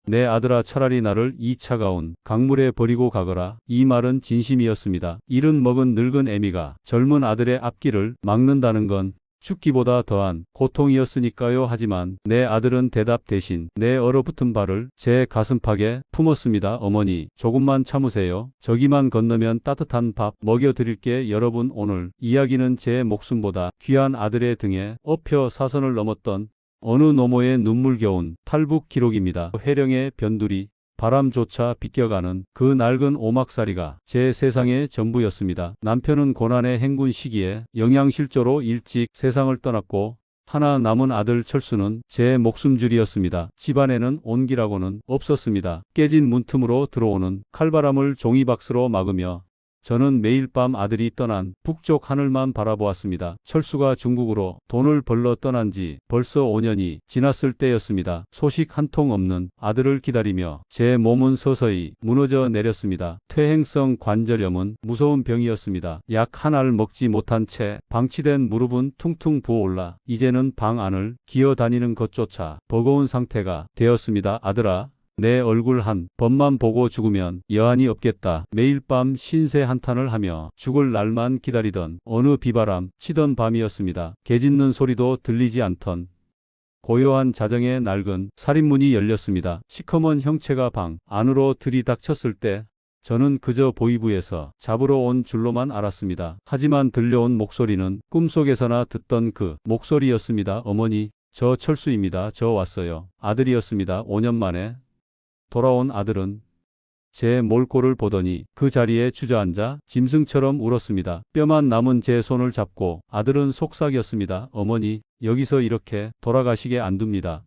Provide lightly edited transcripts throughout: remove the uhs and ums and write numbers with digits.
내 아들아 차라리 나를 이 차가운 강물에 버리고 가거라. 이 말은 진심이었습니다. 70 먹은 늙은 애미가 젊은 아들의 앞길을 막는다는 건 죽기보다 더한 고통이었으니까요. 하지만 내 아들은 대답 대신 내 얼어붙은 발을 제 가슴팍에 품었습니다. 어머니, 조금만 참으세요. 저기만 건너면 따뜻한 밥 먹여드릴게. 여러분, 오늘 이야기는 제 목숨보다 귀한 아들의 등에 업혀 사선을 넘었던 어느 노모의 눈물겨운 탈북 기록입니다. 해령의 변두리, 바람조차 비껴가는 그 낡은 오막살이가 제 세상의 전부였습니다. 남편은 고난의 행군 시기에 영양실조로 일찍 세상을 떠났고 하나 남은 아들 철수는 제 목숨줄이었습니다. 집안에는 온기라고는 없었습니다. 깨진 문틈으로 들어오는 칼바람을 종이박스로 막으며 저는 매일 밤 아들이 떠난 북쪽 하늘만 바라보았습니다. 철수가 중국으로 돈을 벌러 떠난 지 벌써 5년이 지났을 때였습니다. 소식 한 통 없는 아들을 기다리며 제 몸은 서서히 무너져 내렸습니다. 퇴행성 관절염은 무서운 병이었습니다. 약 한 알 먹지 못한 채 방치된 무릎은 퉁퉁 부어올라 이제는 방 안을 기어다니는 것조차 버거운 상태가 되었습니다. 아들아, 내 얼굴 한 번만 보고 죽으면 여한이 없겠다. 매일 밤 신세 한탄을 하며 죽을 날만 기다리던 어느 비바람 치던 밤이었습니다. 개 짖는 소리도 들리지 않던 고요한 자정의 낡은 살인문이 열렸습니다. 시커먼 형체가 방 안으로 들이닥쳤을 때 저는 그저 보이부에서 잡으러 온 줄로만 알았습니다. 하지만 들려온 목소리는 꿈속에서나 듣던 그 목소리였습니다. 어머니, 저 철수입니다. 저 왔어요. 아들이었습니다. 5년 만에 돌아온 아들은 제 몰골을 보더니 그 자리에 주저앉아 짐승처럼 울었습니다. 뼈만 남은 제 손을 잡고 아들은 속삭였습니다. 어머니, 여기서 이렇게 돌아가시게 안 둡니다.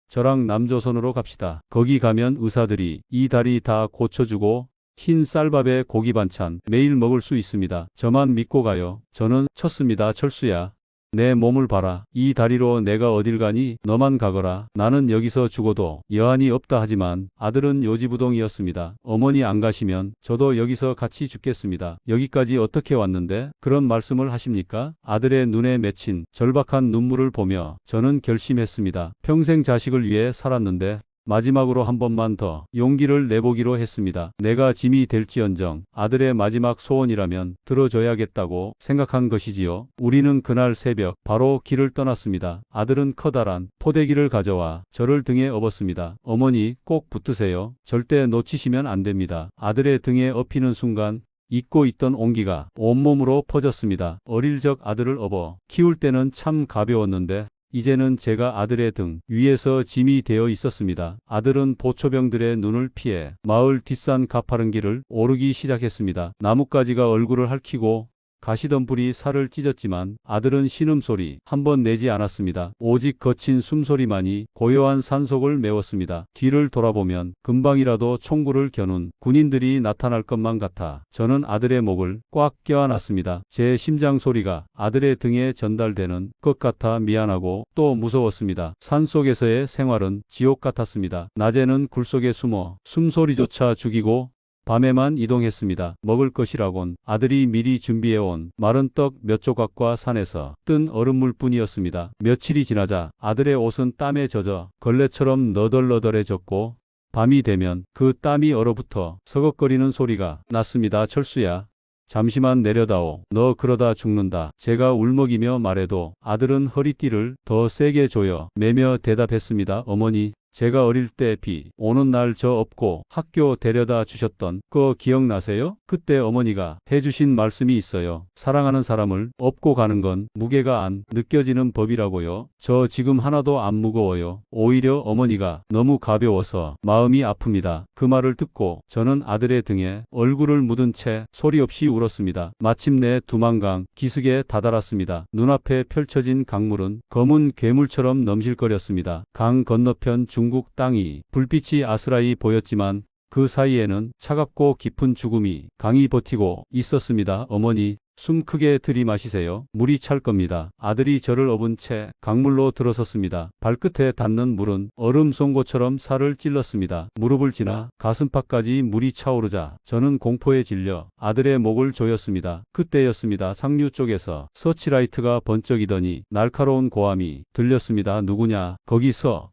저랑 남조선으로 갑시다. 거기 가면 의사들이 이 다리 다 고쳐주고 흰 쌀밥에 고기 반찬 매일 먹을 수 있습니다. 저만 믿고 가요. 저는 쳤습니다. 철수야, 내 몸을 봐라. 이 다리로 내가 어딜 가니? 너만 가거라. 나는 여기서 죽어도 여한이 없다. 하지만 아들은 요지부동이었습니다. 어머니 안 가시면 저도 여기서 같이 죽겠습니다. 여기까지 어떻게 왔는데 그런 말씀을 하십니까? 아들의 눈에 맺힌 절박한 눈물을 보며 저는 결심했습니다. 평생 자식을 위해 살았는데 마지막으로 한 번만 더 용기를 내보기로 했습니다. 내가 짐이 될지언정 아들의 마지막 소원이라면 들어줘야겠다고 생각한 것이지요. 우리는 그날 새벽 바로 길을 떠났습니다. 아들은 커다란 포대기를 가져와 저를 등에 업었습니다. 어머니, 꼭 붙으세요. 절대 놓치시면 안 됩니다. 아들의 등에 업히는 순간 잊고 있던 온기가 온몸으로 퍼졌습니다. 어릴 적 아들을 업어 키울 때는 참 가벼웠는데 이제는 제가 아들의 등 위에서 짐이 되어 있었습니다. 아들은 보초병들의 눈을 피해 마을 뒷산 가파른 길을 오르기 시작했습니다. 나뭇가지가 얼굴을 핥히고 가시던 불이 살을 찢었지만 아들은 신음소리 한 번 내지 않았습니다. 오직 거친 숨소리만이 고요한 산속을 메웠습니다. 뒤를 돌아보면 금방이라도 총구를 겨눈 군인들이 나타날 것만 같아 저는 아들의 목을 꽉 껴안았습니다. 제 심장 소리가 아들의 등에 전달되는 것 같아 미안하고 또 무서웠습니다. 산속에서의 생활은 지옥 같았습니다. 낮에는 굴속에 숨어 숨소리조차 죽이고 밤에만 이동했습니다. 먹을 것이라곤 아들이 미리 준비해온 마른 떡 몇 조각과 산에서 뜬 얼음물 뿐이었습니다. 며칠이 지나자 아들의 옷은 땀에 젖어 걸레처럼 너덜너덜해졌고 밤이 되면 그 땀이 얼어붙어 서걱거리는 소리가 났습니다. 철수야, 잠시만 내려다오. 너 그러다 죽는다. 제가 울먹이며 말해도 아들은 허리띠를 더 세게 조여 매며 대답했습니다. 어머니, 제가 어릴 때 비 오는 날 저 업고 학교 데려다 주셨던 거 기억나세요? 그때 어머니가 해주신 말씀이 있어요. 사랑하는 사람을 업고 가는 건 무게가 안 느껴지는 법이라고요. 저 지금 하나도 안 무거워요. 오히려 어머니가 너무 가벼워서 마음이 아픕니다. 그 말을 듣고 저는 아들의 등에 얼굴을 묻은 채 소리 없이 울었습니다. 마침내 두만강 기슭에 다다랐습니다. 눈앞에 펼쳐진 강물은 검은 괴물처럼 넘실거렸습니다. 강 건너편 중국 땅이 불빛이 아스라이 보였지만 그 사이에는 차갑고 깊은 죽음이 강이 버티고 있었습니다. 어머니, 숨 크게 들이마시세요. 물이 찰 겁니다. 아들이 저를 업은 채 강물로 들어섰습니다. 발끝에 닿는 물은 얼음 송곳처럼 살을 찔렀습니다. 무릎을 지나 가슴팍까지 물이 차오르자 저는 공포에 질려 아들의 목을 조였습니다. 그때였습니다. 상류 쪽에서 서치라이트가 번쩍이더니 날카로운 고함이 들렸습니다. 누구냐? 거기서.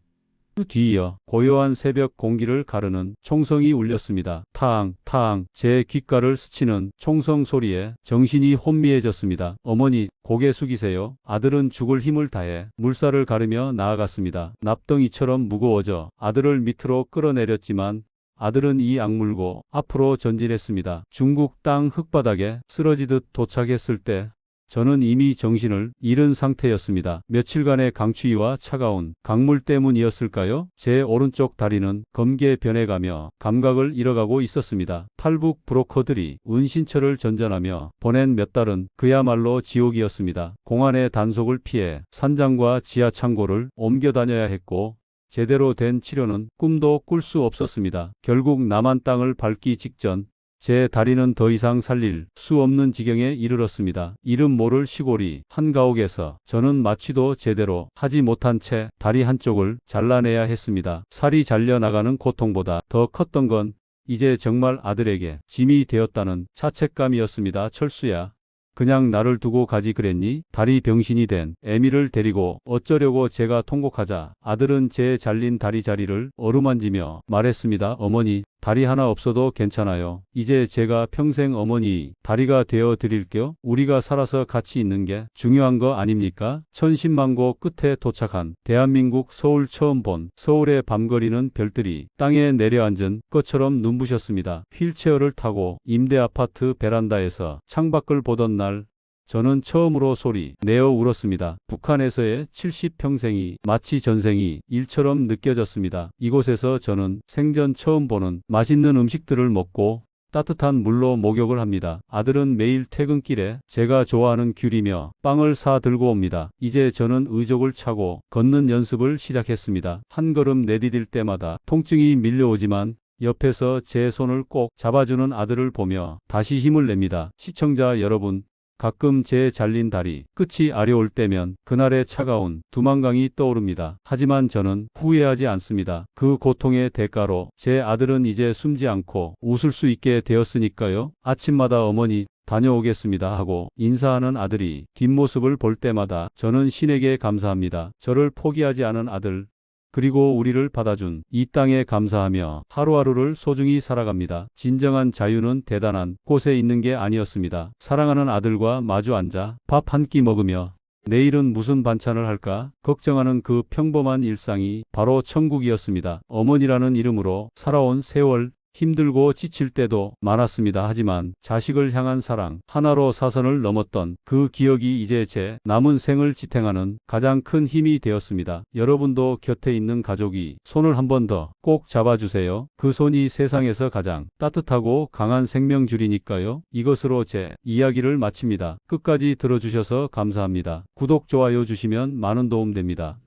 그 뒤이어 고요한 새벽 공기를 가르는 총성이 울렸습니다. 타앙, 타앙, 제 귓가를 스치는 총성 소리에 정신이 혼미해졌습니다. 어머니, 고개 숙이세요. 아들은 죽을 힘을 다해 물살을 가르며 나아갔습니다. 납덩이처럼 무거워져 아들을 밑으로 끌어내렸지만 아들은 이 악물고 앞으로 전진했습니다. 중국 땅 흙바닥에 쓰러지듯 도착했을 때 저는 이미 정신을 잃은 상태였습니다. 며칠간의 강추위와 차가운 강물 때문이었을까요? 제 오른쪽 다리는 검게 변해가며 감각을 잃어가고 있었습니다. 탈북 브로커들이 은신처를 전전하며 보낸 몇 달은 그야말로 지옥이었습니다. 공안의 단속을 피해 산장과 지하 창고를 옮겨 다녀야 했고 제대로 된 치료는 꿈도 꿀 수 없었습니다. 결국 남한 땅을 밟기 직전 제 다리는 더 이상 살릴 수 없는 지경에 이르렀습니다. 이름 모를 시골이 한가옥에서 저는 마취도 제대로 하지 못한 채 다리 한쪽을 잘라내야 했습니다. 살이 잘려나가는 고통보다 더 컸던 건 이제 정말 아들에게 짐이 되었다는 자책감이었습니다. 철수야. 그냥 나를 두고 가지 그랬니? 다리 병신이 된 애미를 데리고 어쩌려고 제가 통곡하자 아들은 제 잘린 다리 자리를 어루만지며 말했습니다. 어머니, 다리 하나 없어도 괜찮아요. 이제 제가 평생 어머니 다리가 되어 드릴게요. 우리가 살아서 같이 있는 게 중요한 거 아닙니까? 천신만고 끝에 도착한 대한민국 서울 처음 본 서울의 밤거리는 별들이 땅에 내려앉은 것처럼 눈부셨습니다. 휠체어를 타고 임대 아파트 베란다에서 창밖을 보던 날 저는 처음으로 소리 내어 울었습니다. 북한에서의 70평생이 마치 전생이 일처럼 느껴졌습니다. 이곳에서 저는 생전 처음 보는 맛있는 음식들을 먹고 따뜻한 물로 목욕을 합니다. 아들은 매일 퇴근길에 제가 좋아하는 귤이며 빵을 사 들고 옵니다. 이제 저는 의족을 차고 걷는 연습을 시작했습니다. 한 걸음 내디딜 때마다 통증이 밀려오지만 옆에서 제 손을 꼭 잡아주는 아들을 보며 다시 힘을 냅니다. 시청자 여러분, 가끔 제 잘린 다리 끝이 아려올 때면 그날의 차가운 두만강이 떠오릅니다. 하지만 저는 후회하지 않습니다. 그 고통의 대가로 제 아들은 이제 숨지 않고 웃을 수 있게 되었으니까요. 아침마다 어머니 다녀오겠습니다 하고 인사하는 아들이 뒷모습을 볼 때마다 저는 신에게 감사합니다. 저를 포기하지 않은 아들, 그리고 우리를 받아준 이 땅에 감사하며 하루하루를 소중히 살아갑니다. 진정한 자유는 대단한 곳에 있는 게 아니었습니다. 사랑하는 아들과 마주 앉아 밥 한 끼 먹으며 내일은 무슨 반찬을 할까 걱정하는 그 평범한 일상이 바로 천국이었습니다. 어머니라는 이름으로 살아온 세월, 힘들고 지칠 때도 많았습니다. 하지만 자식을 향한 사랑 하나로 사선을 넘었던 그 기억이 이제 제 남은 생을 지탱하는 가장 큰 힘이 되었습니다. 여러분도 곁에 있는 가족이 손을 한 번 더 꼭 잡아주세요. 그 손이 세상에서 가장 따뜻하고 강한 생명줄이니까요. 이것으로 제 이야기를 마칩니다. 끝까지 들어주셔서 감사합니다. 구독, 좋아요 주시면 많은 도움 됩니다.